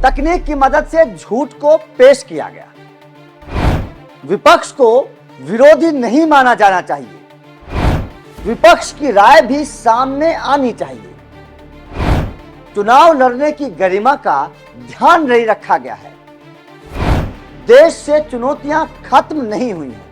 तकनीक की मदद से झूठ को पेश किया गया। विपक्ष को विरोधी नहीं माना जाना चाहिए। विपक्ष की राय भी सामने आनी चाहिए। चुनाव लड़ने की गरिमा का ध्यान नहीं रखा गया है। देश से चुनौतियां खत्म नहीं हुई हैं।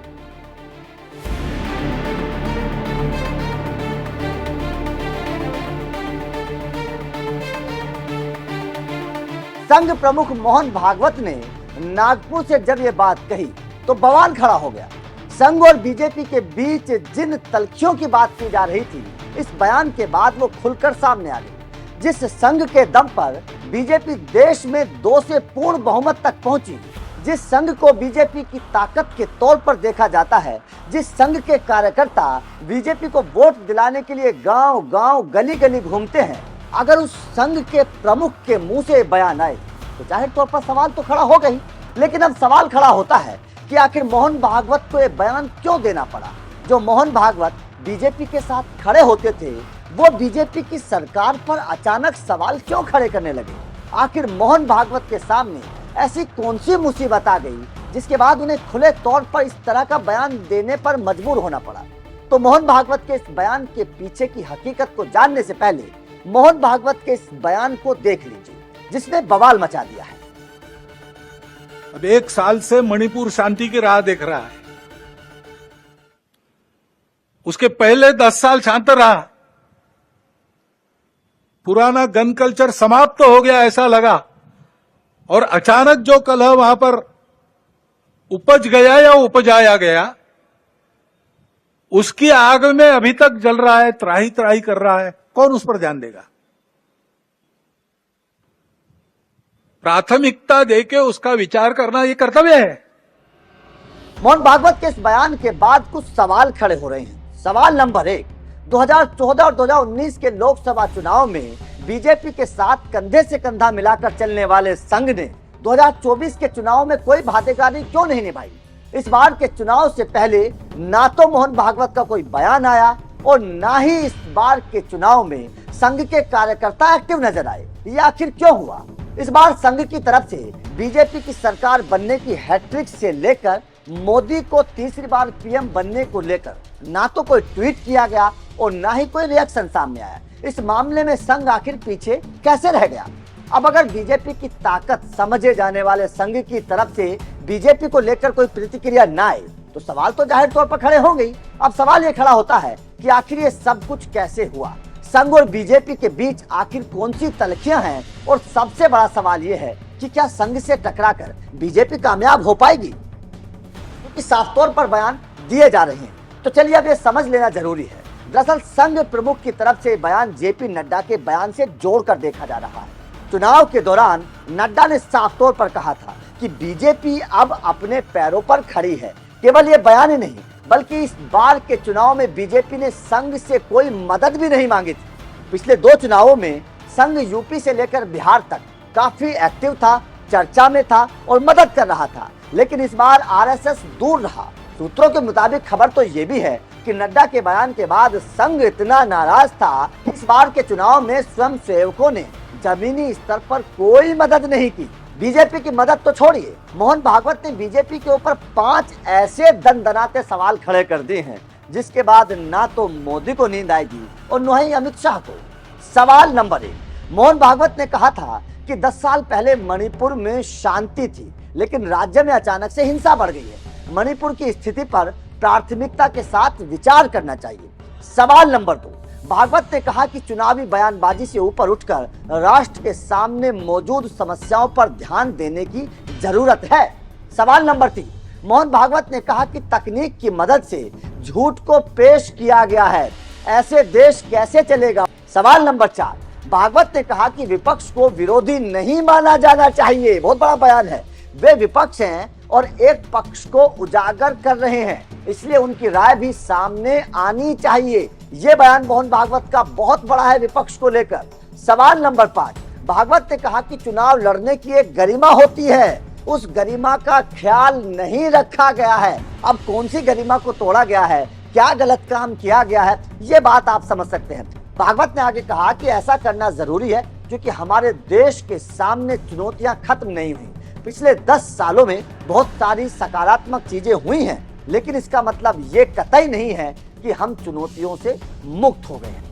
संघ प्रमुख मोहन भागवत ने नागपुर से जब यह बात कही तो बवाल खड़ा हो गया। संघ और बीजेपी के बीच जिन तलखियों की बात की जा रही थी, इस बयान के बाद वो खुलकर सामने आ गई। जिस संघ के दम पर बीजेपी देश में 2 से पूर्ण बहुमत तक पहुंची, जिस संघ को बीजेपी की ताकत के तौर पर देखा जाता है, जिस संघ के कार्यकर्ता बीजेपी को वोट दिलाने के लिए गांव-गांव, गली-गली घूमते हैं, अगर उस संघ के प्रमुख के मुंह से बयान आए तो जाहिर तौर पर सवाल तो खड़ा होगा ही। लेकिन अब सवाल खड़ा होता है कि आखिर मोहन भागवत को यह बयान क्यों देना पड़ा। जो मोहन भागवत बीजेपी के साथ खड़े होते थे, वो बीजेपी की सरकार पर अचानक सवाल क्यों खड़े करने लगे। आखिर मोहन भागवत के सामने ऐसी कौन सी मुसीबत आ गई जिसके बाद उन्हें खुले तौर पर इस तरह का बयान देने पर मजबूर होना पड़ा। तो मोहन भागवत के इस बयान के पीछे की हकीकत को जानने से पहले मोहन भागवत के इस बयान को देख लीजिए, जिसने बवाल मचा दिया है। अब 1 साल से मणिपुर शांति की राह देख रहा है। उसके पहले 10 साल शांत रहा। पुराना गन कल्चर समाप्त तो हो गया ऐसा लगा, और अचानक जो कलह वहां पर उपज गया या उपजाया गया, उसकी आग में अभी तक जल रहा है, त्राही त्राही कर रहा है। कौन उस पर ध्यान देगा? प्राथमिकता देके उसका विचार करना ये कर्तव्य है। मोहन भागवत के इस बयान के बाद कुछ सवाल खड़े हो रहे हैं। सवाल नंबर 1, 2014 और 2019 के लोकसभा चुनाव में बीजेपी के साथ कंधे से कंधा मिलाकर चलने वाले संघ ने 2024 के चुनाव में कोई भागीदारी क्यों नहीं निभाई। इस बार के चुनाव से पहले ना तो मोहन भागवत का कोई बयान आया और ना ही इस बार के चुनाव में संघ के कार्यकर्ता एक्टिव नजर आए। ये आखिर क्यों हुआ? इस बार संघ की तरफ से बीजेपी की सरकार बनने की हैट्रिक से लेकर मोदी को तीसरी बार पीएम बनने को लेकर ना तो कोई ट्वीट किया गया और ना ही कोई रिएक्शन सामने आया। इस मामले में संघ आखिर पीछे कैसे रह गया? अब अगर बीजेपी की ताकत समझे जाने वाले संघ की तरफ से बीजेपी को लेकर कोई प्रतिक्रिया ना आए तो सवाल तो जाहिर तौर पर खड़े होंगे ही। अब सवाल ये खड़ा होता है कि आखिर ये सब कुछ कैसे हुआ। संघ और बीजेपी के बीच आखिर कौन सी तलखियां हैं, और सबसे बड़ा सवाल ये है कि क्या संघ से टकराकर बीजेपी कामयाब हो पाएगी, क्योंकि साफ तौर पर बयान दिए जा रहे हैं। तो चलिए अब ये समझ लेना जरूरी है। दरअसल संघ प्रमुख की तरफ से बयान जेपी नड्डा के बयान से जोड़कर देखा जा रहा है। चुनाव के दौरान नड्डा ने साफ तौर पर कहा था कि बीजेपी अब अपने पैरों पर खड़ी है। केवल ये बयान ही नहीं, बल्कि इस बार के चुनाव में बीजेपी ने संघ से कोई मदद भी नहीं मांगी थी। पिछले 2 चुनावों में संघ यूपी से लेकर बिहार तक काफी एक्टिव था, चर्चा में था और मदद कर रहा था। लेकिन इस बार आरएसएस दूर रहा। सूत्रों के मुताबिक खबर तो ये भी है कि नड्डा के बयान के बाद संघ इतना नाराज था, इस बार के चुनाव में स्वयं सेवकों ने जमीनी स्तर पर कोई मदद नहीं की। बीजेपी की मदद तो छोड़िए, मोहन भागवत ने बीजेपी के ऊपर 5 ऐसे दनदनाते सवाल खड़े कर दिए हैं जिसके बाद ना तो मोदी को नींद आएगी और न ही अमित शाह को। सवाल नंबर 1, मोहन भागवत ने कहा था कि 10 साल पहले मणिपुर में शांति थी, लेकिन राज्य में अचानक से हिंसा बढ़ गई है। मणिपुर की स्थिति पर प्राथमिकता के साथ विचार करना चाहिए। सवाल नंबर 2, भागवत ने कहा कि चुनावी बयानबाजी से ऊपर उठकर राष्ट्र के सामने मौजूद समस्याओं पर ध्यान देने की जरूरत है। सवाल नंबर 3, मोहन भागवत ने कहा कि तकनीक की मदद से झूठ को पेश किया गया है, ऐसे देश कैसे चलेगा। सवाल नंबर 4, भागवत ने कहा कि विपक्ष को विरोधी नहीं माना जाना चाहिए। बहुत बड़ा बयान है। वे विपक्ष हैं और एक पक्ष को उजागर कर रहे हैं, इसलिए उनकी राय भी सामने आनी चाहिए। ये बयान मोहन भागवत का बहुत बड़ा है विपक्ष को लेकर। सवाल नंबर 5, भागवत ने कहा कि चुनाव लड़ने की एक गरिमा होती है, उस गरिमा का ख्याल नहीं रखा गया है। अब कौन सी गरिमा को तोड़ा गया है, क्या गलत काम किया गया है, ये बात आप समझ सकते हैं। भागवत ने आगे कहा कि ऐसा करना जरूरी है क्योंकि हमारे देश के सामने चुनौतियां खत्म नहीं हुई। पिछले 10 सालों में बहुत सारी सकारात्मक चीजें हुई हैं, लेकिन इसका मतलब ये कतई नहीं है कि हम चुनौतियों से मुक्त हो गए हैं।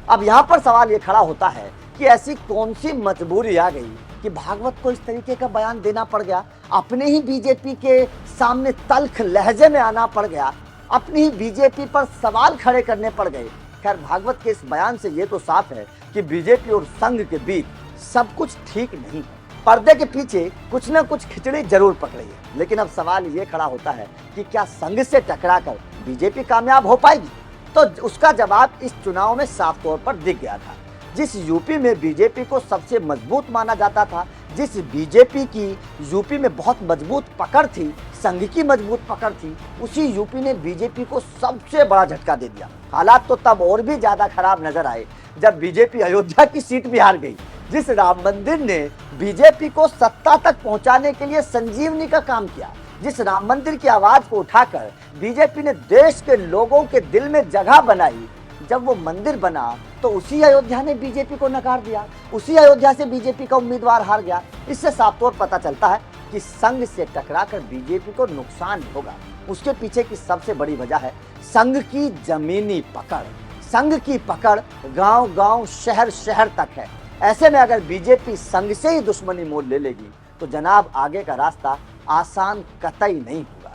अब यहां पर सवाल ये खड़ा होता है कि ऐसी कौन सी मजबूरी आ गई कि भागवत को इस तरीके का बयान देना पड़ गया, अपने ही बीजेपी के सामने तल्ख लहजे में आना पड़ गया, अपनी ही बीजेपी पर सवाल खड़े करने पड़ गए। खैर, भागवत के इस बयान से ये तो साफ है कि बीजेपी और संघ के बीच सब कुछ ठीक नहीं है। पर्दे के पीछे कुछ न कुछ खिचड़ी जरूर पक रही है। लेकिन अब सवाल ये खड़ा होता है कि क्या संघ से टकराकर बीजेपी कामयाब हो पाएगी? तो उसका जवाब इस चुनाव में साफ तौर पर दिख गया था। जिस यूपी में बीजेपी को सबसे मजबूत माना जाता था, जिस बीजेपी की यूपी में बहुत मजबूत पकड़ थी, संघ की मजबूत पकड़ थी, उसी यूपी ने बीजेपी को सबसे बड़ा झटका दे दिया। हालात तो तब और भी ज्यादा खराब नजर आए जब बीजेपी अयोध्या की सीट भी हार गई। जिस राम मंदिर ने बीजेपी को सत्ता तक पहुंचाने के लिए संजीवनी का काम किया, जिस राम मंदिर की आवाज को उठाकर बीजेपी ने देश के लोगों के दिल में जगह बनाई, जब वो मंदिर बना तो उसी अयोध्या ने बीजेपी को नकार दिया, उसी अयोध्या से बीजेपी का उम्मीदवार हार गया। इससे साफ तौर पता चलता है कि संघ से टकराकर बीजेपी को नुकसान होगा। उसके पीछे की सबसे बड़ी वजह है संघ की जमीनी पकड़। संघ की पकड़ गांव-गांव, शहर-शहर तक है। ऐसे में अगर बीजेपी संघ से ही दुश्मनी मोल ले लेगी तो जनाब आगे का रास्ता आसान कतई नहीं होगा।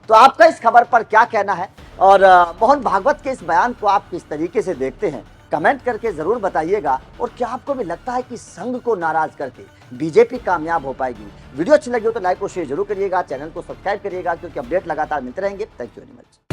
तो आपका इस खबर पर क्या कहना है और मोहन भागवत के इस बयान को आप किस तरीके से देखते हैं, कमेंट करके जरूर बताइएगा। और क्या आपको भी लगता है कि संघ को नाराज करके बीजेपी कामयाब हो पाएगी? वीडियो अच्छी लगी हो तो लाइक और शेयर जरूर करिएगा, चैनल को सब्सक्राइब करिएगा, क्योंकि अपडेट लगातार मिलते रहेंगे। Thank you very much.